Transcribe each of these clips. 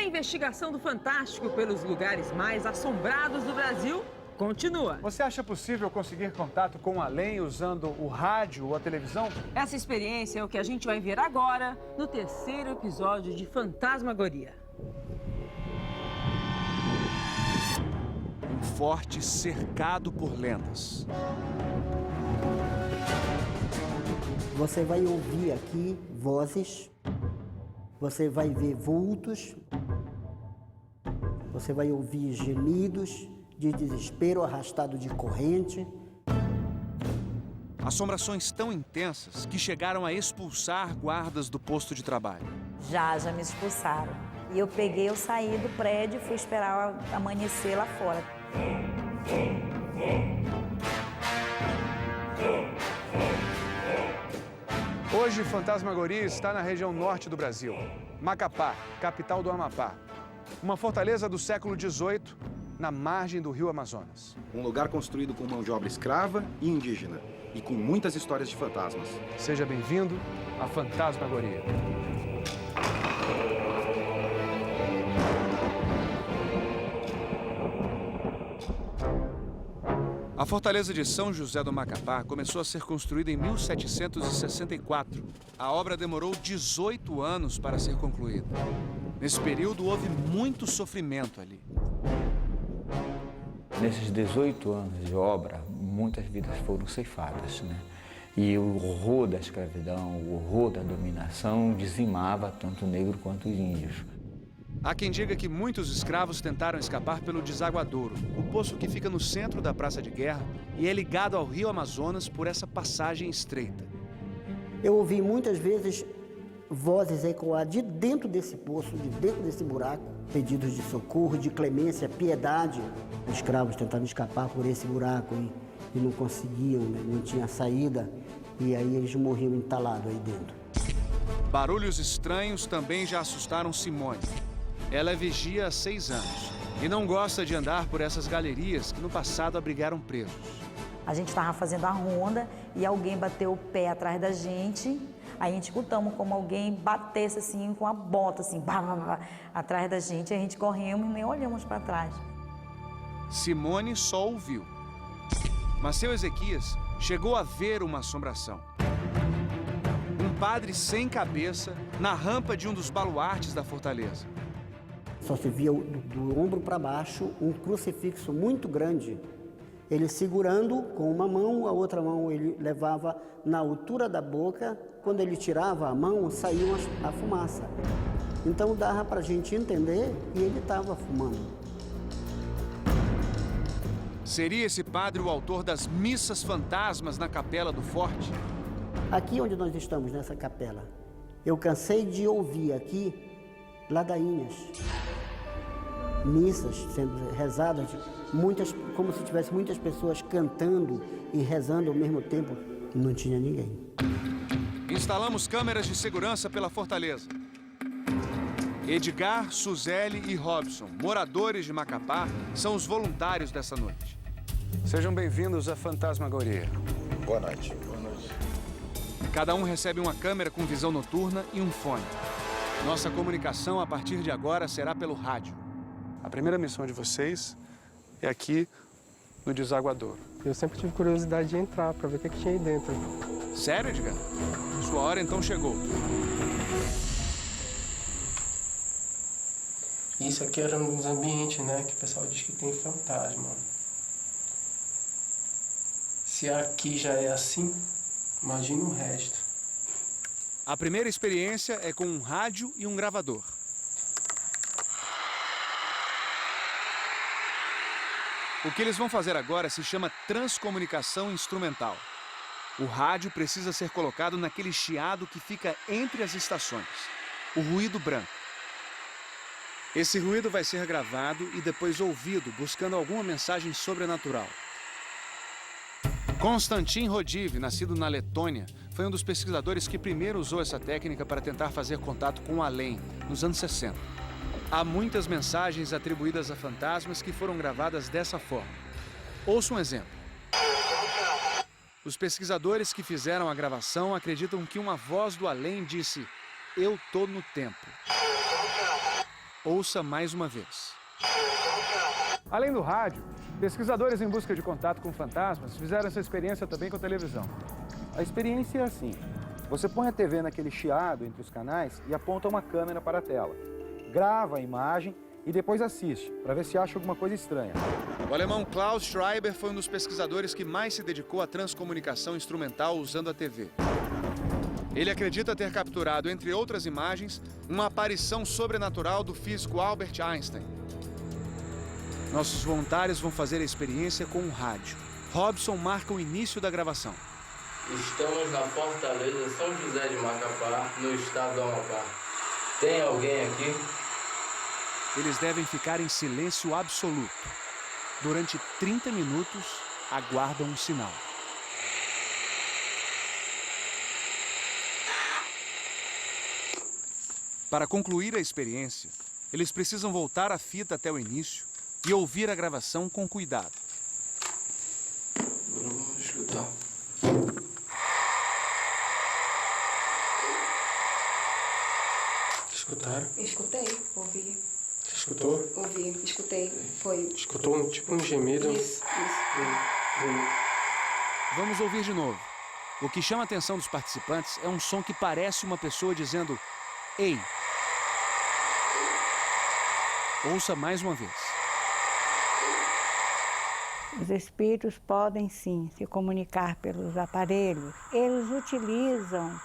investigação do Fantástico pelos lugares mais assombrados do Brasil continua. Você acha possível conseguir contato com o além usando o rádio ou a televisão? Essa experiência é o que a gente vai ver agora no terceiro episódio de Fantasmagoria. Um forte cercado por lendas. Você vai ouvir aqui vozes, você vai ver vultos, você vai ouvir gemidos de desespero arrastado de corrente. Assombrações tão intensas que chegaram a expulsar guardas do posto de trabalho. Já me expulsaram. E eu saí do prédio e fui esperar amanhecer lá fora. Hoje, Fantasmagoria está na região norte do Brasil. Macapá, capital do Amapá. Uma fortaleza do século XVIII, na margem do rio Amazonas. Um lugar construído com mão de obra escrava e indígena, e com muitas histórias de fantasmas. Seja bem-vindo à Fantasmagoria. A fortaleza de São José do Macapá começou a ser construída em 1764. A obra demorou 18 anos para ser concluída. Nesse período, houve muito sofrimento ali. Nesses 18 anos de obra, muitas vidas foram ceifadas, né? E o horror da escravidão, o horror da dominação dizimava tanto o negro quanto os índios. Há quem diga que muitos escravos tentaram escapar pelo Desaguadouro, o poço que fica no centro da Praça de Guerra e é ligado ao rio Amazonas por essa passagem estreita. Eu ouvi muitas vezes vozes ecoar de dentro desse poço, de dentro desse buraco, pedidos de socorro, de clemência, piedade. Os escravos tentavam escapar por esse buraco e não conseguiam, né? Não tinha saída, e aí eles morriam entalados aí dentro. Barulhos estranhos também já assustaram Simone. Ela é vigia há 6 anos e não gosta de andar por essas galerias que no passado abrigaram presos. A gente estava fazendo a ronda e alguém bateu o pé atrás da gente. Aí a gente escutamos como alguém batesse assim com a bota, assim, bah, bah, bah, atrás da gente. A gente corremos e nem olhamos para trás. Simone só ouviu. Mas seu Ezequias chegou a ver uma assombração. Um padre sem cabeça na rampa de um dos baluartes da fortaleza. Só se via do ombro para baixo um crucifixo muito grande. Ele segurando com uma mão, a outra mão ele levava na altura da boca. Quando ele tirava a mão, saía a fumaça. Então dava para a gente entender que ele estava fumando. Seria esse padre o autor das missas fantasmas na capela do forte? Aqui onde nós estamos, nessa capela, eu cansei de ouvir aqui ladainhas, missas sendo rezadas, muitas, como se tivesse muitas pessoas cantando e rezando ao mesmo tempo. Não tinha ninguém. Instalamos câmeras de segurança pela fortaleza. Edgar, Suzeli e Robson, moradores de Macapá, são os voluntários dessa noite. Sejam bem-vindos à Fantasmagoria. Boa noite. Cada um recebe uma câmera com visão noturna e um fone. Nossa comunicação, a partir de agora, será pelo rádio. A primeira missão de vocês é aqui no Desaguadouro. Eu sempre tive curiosidade de entrar para ver o que tinha aí dentro. Sério, Edgar? Sua hora então chegou. Isso aqui era um dos ambientes, né, que o pessoal diz que tem fantasma. Se aqui já é assim, imagina o resto. A primeira experiência é com um rádio e um gravador. O que eles vão fazer agora se chama transcomunicação instrumental. O rádio precisa ser colocado naquele chiado que fica entre as estações, o ruído branco. Esse ruído vai ser gravado e depois ouvido, buscando alguma mensagem sobrenatural. Konstantin Rodiv, nascido na Letônia, foi um dos pesquisadores que primeiro usou essa técnica para tentar fazer contato com o além, nos anos 60. Há muitas mensagens atribuídas a fantasmas que foram gravadas dessa forma. Ouça um exemplo. Os pesquisadores que fizeram a gravação acreditam que uma voz do além disse: "Eu tô no tempo". Ouça mais uma vez. Além do rádio, pesquisadores em busca de contato com fantasmas fizeram essa experiência também com a televisão. A experiência é assim. Você põe a TV naquele chiado entre os canais e aponta uma câmera para a tela. Grava a imagem e depois assiste, para ver se acha alguma coisa estranha. O alemão Klaus Schreiber foi um dos pesquisadores que mais se dedicou à transcomunicação instrumental usando a TV. Ele acredita ter capturado, entre outras imagens, uma aparição sobrenatural do físico Albert Einstein. Nossos voluntários vão fazer a experiência com o rádio. Robson marca o início da gravação. Estamos na Fortaleza São José de Macapá, no estado do Amapá. Tem alguém aqui? Eles devem ficar em silêncio absoluto. Durante 30 minutos, aguardam um sinal. Para concluir a experiência, eles precisam voltar a fita até o início e ouvir a gravação com cuidado. Vamos escutar. Escutaram? Escutei, ouvi. Você escutou? Ouvi, escutei. Foi. Escutou tipo um gemido? Isso. Vamos ouvir de novo. O que chama a atenção dos participantes é um som que parece uma pessoa dizendo "Ei". Ouça mais uma vez. Os espíritos podem sim se comunicar pelos aparelhos. Eles utilizam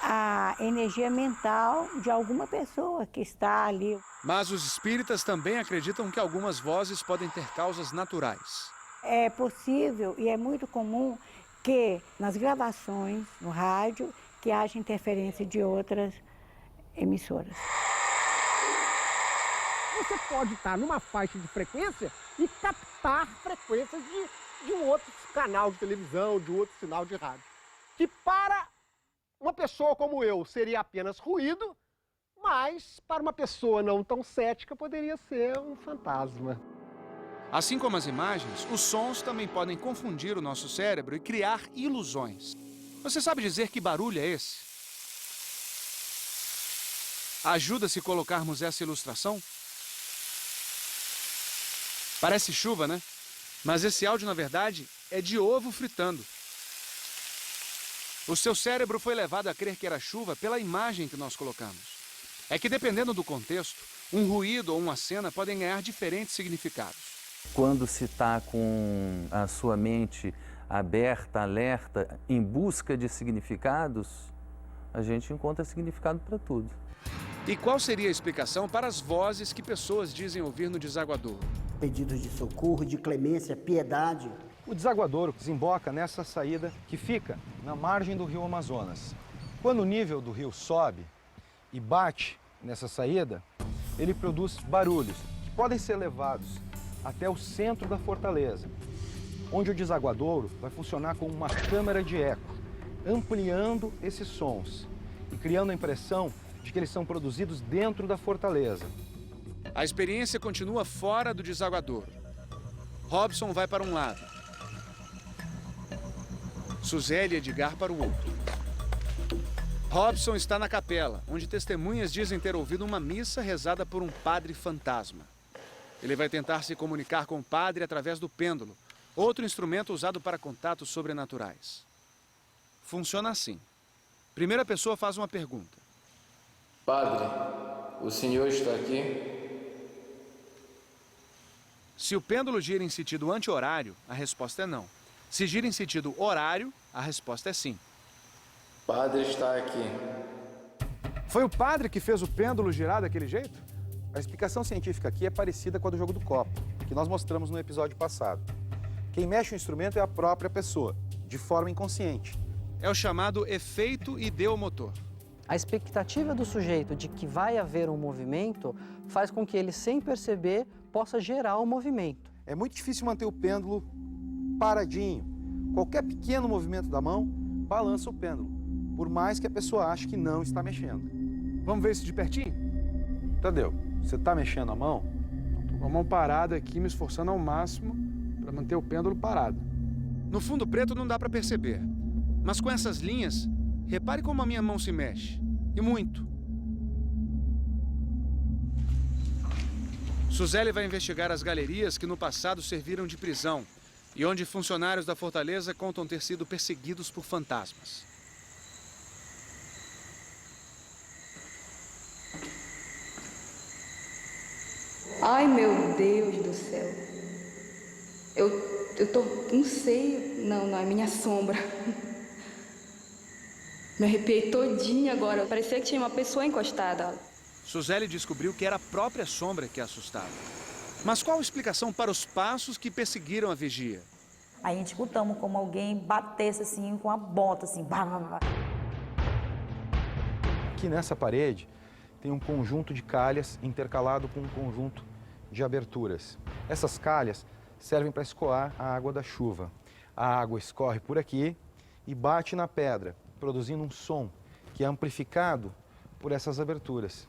a energia mental de alguma pessoa que está ali. Mas os espíritas também acreditam que algumas vozes podem ter causas naturais. É possível e é muito comum que nas gravações no rádio que haja interferência de outras emissoras. Você pode estar numa faixa de frequência e captar frequências de um outro canal de televisão, de outro sinal de rádio. Que para uma pessoa como eu seria apenas ruído, mas para uma pessoa não tão cética poderia ser um fantasma. Assim como as imagens, os sons também podem confundir o nosso cérebro e criar ilusões. Você sabe dizer que barulho é esse? Ajuda se colocarmos essa ilustração? Parece chuva, né? Mas esse áudio, na verdade, é de ovo fritando. O seu cérebro foi levado a crer que era chuva pela imagem que nós colocamos. É que, dependendo do contexto, um ruído ou uma cena podem ganhar diferentes significados. Quando se está com a sua mente aberta, alerta, em busca de significados, a gente encontra significado para tudo. E qual seria a explicação para as vozes que pessoas dizem ouvir no desaguadouro? Pedidos de socorro, de clemência, piedade. O desaguadouro desemboca nessa saída que fica na margem do rio Amazonas. Quando o nível do rio sobe e bate nessa saída, ele produz barulhos que podem ser levados até o centro da fortaleza, onde o desaguadouro vai funcionar como uma câmara de eco, ampliando esses sons e criando a impressão de que eles são produzidos dentro da fortaleza. A experiência continua fora do desaguadouro. Robson vai para um lado. Suzeli e Edgar para o outro. Robson está na capela, onde testemunhas dizem ter ouvido uma missa rezada por um padre fantasma. Ele vai tentar se comunicar com o padre através do pêndulo, outro instrumento usado para contatos sobrenaturais. Funciona assim. Primeira pessoa faz uma pergunta. Padre, o senhor está aqui? Se o pêndulo gira em sentido anti-horário, a resposta é não. Se gira em sentido horário, a resposta é sim. Padre está aqui. Foi o padre que fez o pêndulo girar daquele jeito? A explicação científica aqui é parecida com a do jogo do copo, que nós mostramos no episódio passado. Quem mexe o instrumento é a própria pessoa, de forma inconsciente. É o chamado efeito ideomotor. A expectativa do sujeito de que vai haver um movimento faz com que ele, sem perceber, possa gerar um movimento. É muito difícil manter o pêndulo paradinho. Qualquer pequeno movimento da mão balança o pêndulo, por mais que a pessoa ache que não está mexendo. Vamos ver isso de pertinho? Tadeu, você está mexendo a mão? Estou com a mão parada aqui, me esforçando ao máximo para manter o pêndulo parado. No fundo preto não dá para perceber, mas com essas linhas, repare como a minha mão se mexe. E muito. Suzeli vai investigar as galerias que no passado serviram de prisão e onde funcionários da fortaleza contam ter sido perseguidos por fantasmas. Ai, meu Deus do céu. Eu tô, não sei, não, é minha sombra. Me arrepiei todinha agora, parecia que tinha uma pessoa encostada. Suzeli descobriu que era a própria sombra que a assustava. Mas qual a explicação para os passos que perseguiram a vigia? Aí a gente escutamos como alguém batesse assim com a bota, assim, blá, blá, blá. Aqui nessa parede tem um conjunto de calhas intercalado com um conjunto de aberturas. Essas calhas servem para escoar a água da chuva. A água escorre por aqui e bate na pedra, produzindo um som que é amplificado por essas aberturas,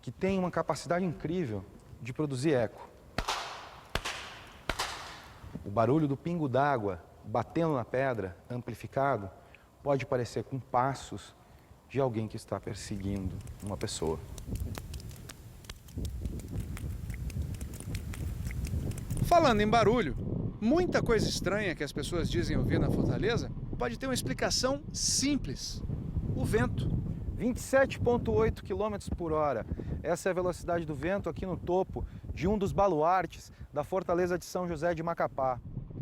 que tem uma capacidade incrível de produzir eco. O barulho do pingo d'água batendo na pedra, amplificado, pode parecer com passos de alguém que está perseguindo uma pessoa. Falando em barulho, muita coisa estranha que as pessoas dizem ouvir na fortaleza pode ter uma explicação simples: o vento. 27,8 km por hora. Essa é a velocidade do vento aqui no topo de um dos baluartes da Fortaleza de São José de Macapá.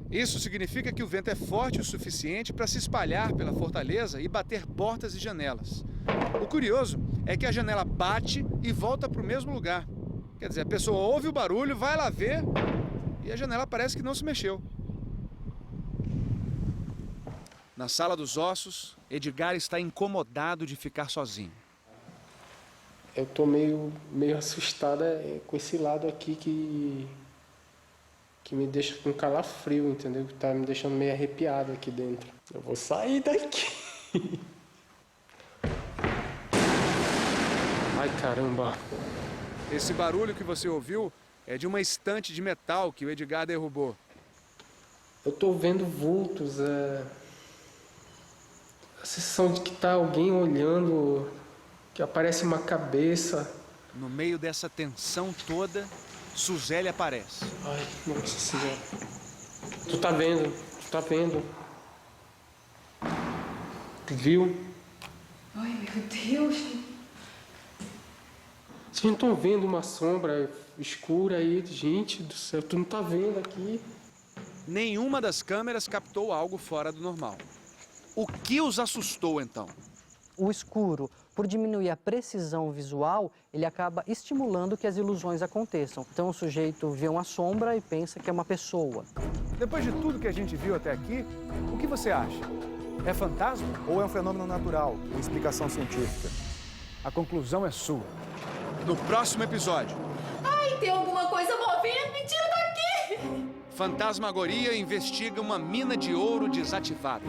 Isso significa que o vento é forte o suficiente para se espalhar pela fortaleza e bater portas e janelas. O curioso é que a janela bate e volta para o mesmo lugar. Quer dizer, a pessoa ouve o barulho, vai lá ver e a janela parece que não se mexeu. Na sala dos ossos, Edgar está incomodado de ficar sozinho. Eu tô meio assustada com esse lado aqui que me deixa com calafrio, entendeu? Que tá me deixando meio arrepiado aqui dentro. Eu vou sair daqui. Ai, caramba. Esse barulho que você ouviu é de uma estante de metal que o Edgar derrubou. Eu tô vendo vultos, a sensação de que tá alguém olhando, que aparece uma cabeça. No meio dessa tensão toda, Suzeli aparece. Ai, nossa senhora. Tu tá vendo? Tu viu? Ai, meu Deus. Vocês não estão vendo uma sombra escura aí? Gente do céu, tu não tá vendo aqui? Nenhuma das câmeras captou algo fora do normal. O que os assustou, então? O escuro, por diminuir a precisão visual, ele acaba estimulando que as ilusões aconteçam. Então o sujeito vê uma sombra e pensa que é uma pessoa. Depois de tudo que a gente viu até aqui, o que você acha? É fantasma ou é um fenômeno natural, com explicação científica? A conclusão é sua. No próximo episódio. Ai, tem alguma coisa movendo, me tira daqui! Fantasmagoria investiga uma mina de ouro desativada.